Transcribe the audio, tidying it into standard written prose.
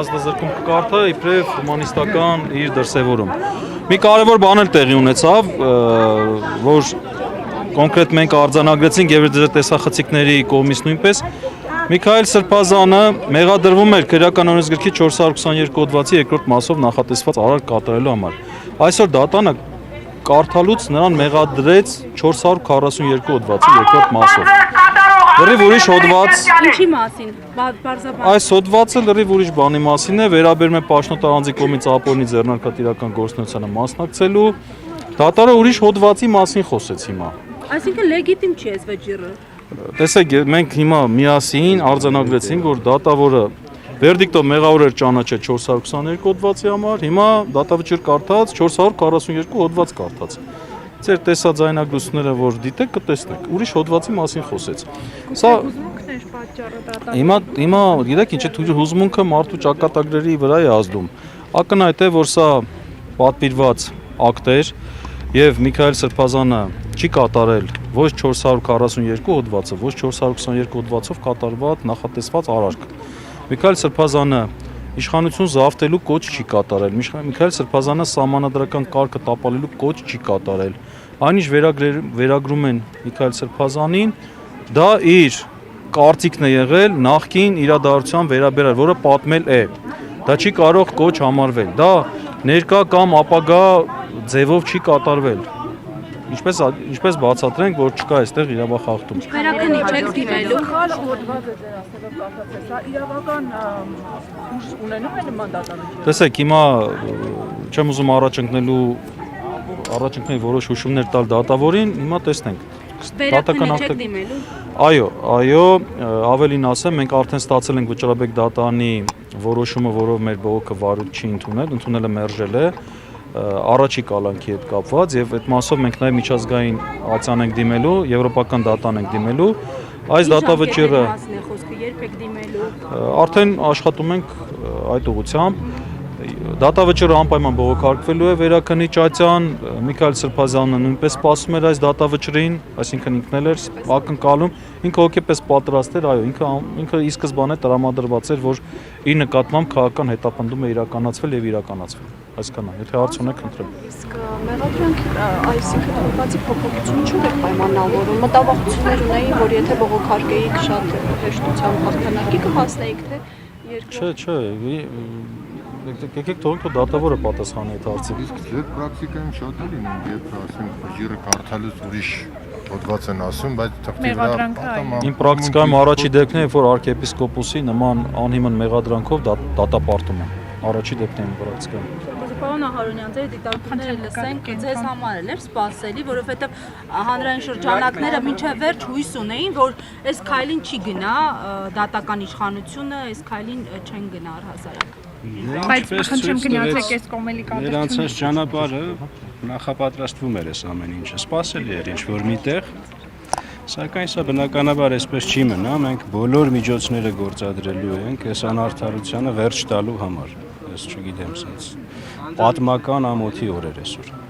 ազդազրկում կկարդա իբրև հումանիստական իր դրսևորում։ Մի կարևոր բան էլ տեղի ունեցավ, որ կոնկրետ մենք արձանագրեցինք եւ դրա տեսախցիկների կողմից նույնպես Միքայել Սրբազանը մեղադրվում էր քրեական օրենսգրքի 422 հոդվածի երկրորդ մասով նախատեսված արարք կատարելու համար։ Այսօր դատանը կարդալուց նրան մեղադրեց 442 հոդվածի երկրորդ մասով։ Լրիվ ուրիշ հոդված։ Ինչի մասին։ Բարձրաբան։ Այս հոդվածը լրիվ ուրիշ բանի մասին է, վերաբերում է Պաշտոն առանձի կողմից ապօրինի ձեռնարկատիրական գործունեությանը մասնակցելու։ Դատարը ուրիշ հոդվածի մասին խոսեց հիմա։ Այսինքն լեգիտիմ չի այս վեճիրը։ Տեսեք, մենք հիմա միասին արձանագրեցինք, որ դատավորը վերդիկտով մեղավոր էր ճանաչել 422 հոդվածի համար, հիմա դատավճիռ կարդաց 442 հոդված կարդաց։ Ձեր տեսաձայնագրությունները որ դիտեք, կտեսնեք, ուրիշ հոդվածի մասին խոսեց։ Սա հուզմունքն է պատճառը դատավորի։ Հիմա գիտեք ինչ է, հուզմունքը մարդու ճակատագրերի վրա է ազդում։ Ակնհայտ է, որ սա պատվիրված ակտ էր եւ Միքայել Սրբազանը չի կատարել ոչ 442 հոդվածը, ոչ 422 հոդվածով կատարված նախատեսված արարք։ Միքայել Սրբազանը իշխանություն զավթելու կոչ չի կատարել։ Միքայել Սրբազանը սահմանադրական կարգը տապալելու կոչ չի կատարել։ Այնինչ վերագրում են Միքայել Սրբազանին, դա իր կարծիքն է եղել նախկին իրադարձության վերաբերյալ, որը պատմել է։ Դա չի կարող կոչ համարվել։ Դա ներկա կամ ապագա ձևով չի կատարվել։ Ինչպես բացատրենք, որ չկա այստեղ իրավախախտում։ Վերակնի չեք դիմելու։ Հոդվածը ձեր ասելով կասացել, սա իրավական ուժ ունենում է նման դատավճիռ։ Տեսեք, հիմա չեմ ուզում առաջընկնել որոշ հուշումներ տալ դատավորին, հիմա տեսնենք։ Վերակնի չեք դիմելու։ Այո, ավելին ասեմ, մենք արդեն ստացել ենք Վճռաբեկ դատանի որոշումը, որով մեր բողոքը վարույթ չի ընդունել է մերժել է առաջի կալանքի հետ կապված եւ այդ մասով մենք նաեւ միջազգային ակցիան ենք դիմելու, եվրոպական դատան ենք դիմելու։ Այս դատավճիռը երբ եք դիմելու։ Արդեն աշխատում ենք այդ ուղղությամբ։ Դատավճիռը անպայման բողոքարկվելու է Վերաքնի Ճատյան, Միքայել Սրբազյանը նույնպես սպասում էր այս դատավճռին, այսինքն ինքն էլ էր ակնկալում, ինքը հոգեպես պատրաստ էր, այո, ինքը ի սկզբանե տրամադրված էր, որ իր նկատմամբ քաղաքական հետապնդում է իրականացվել եւ իրականացվել։ Այսքան է, եթե հարց ունեք, խնդրեմ։ Իսկ մեղադրանք, այսինքն հոդվածի փոփոխություն չունեք պայմանավորում, մտավախություններ ունեի, որ եթե բողոքարկեիք շատ հեշտությամբ հաղթանակի կհասնեիք, թե Չէ, եկեք թողնենք որ դատավորը պատասխանի այդ հարցին։ Իսկ ձեր պրակտիկայում շատ է լինում, երբ ասենք բջիռը կարդալուց ուրիշ հոդված են ասում, բայց թղթի վրա Իմ պրակտիկայում առաջի դեպքն է, որ arczepiskopos-ի նման անհիմն մեղադրանքով դատապարտում են։ Առաջի դեպքն է իմ պրակտիկայում։ Պարոն Ահարոնյան, ձեր դիտարկումները լսենք, ձեզ համար էլ էր սպասելի, որովհետև հանրային շրջանակները մինչև վերջ հույս ունեին, որ այս քայլին չի գնա դատական իշխանությունը, այս քայլին չեն գնա առհասարակ։ Բայց խնդրեմ գնացեք այս կոմելի կարգը։ Մեր անցած ճանապարհը նախապատրաստվում էր այս ամեն ինչը, սպասելի էր ինչ-որ միտեղ, սակայն սա բնականաբար այսպես չի մնա, մենք բոլոր միջոցները գործադրելու ենք այս անարդարությանը վերջ տալու համար, ես չգիտեմ, սենց պատմական ամոթի օրեր այսօր։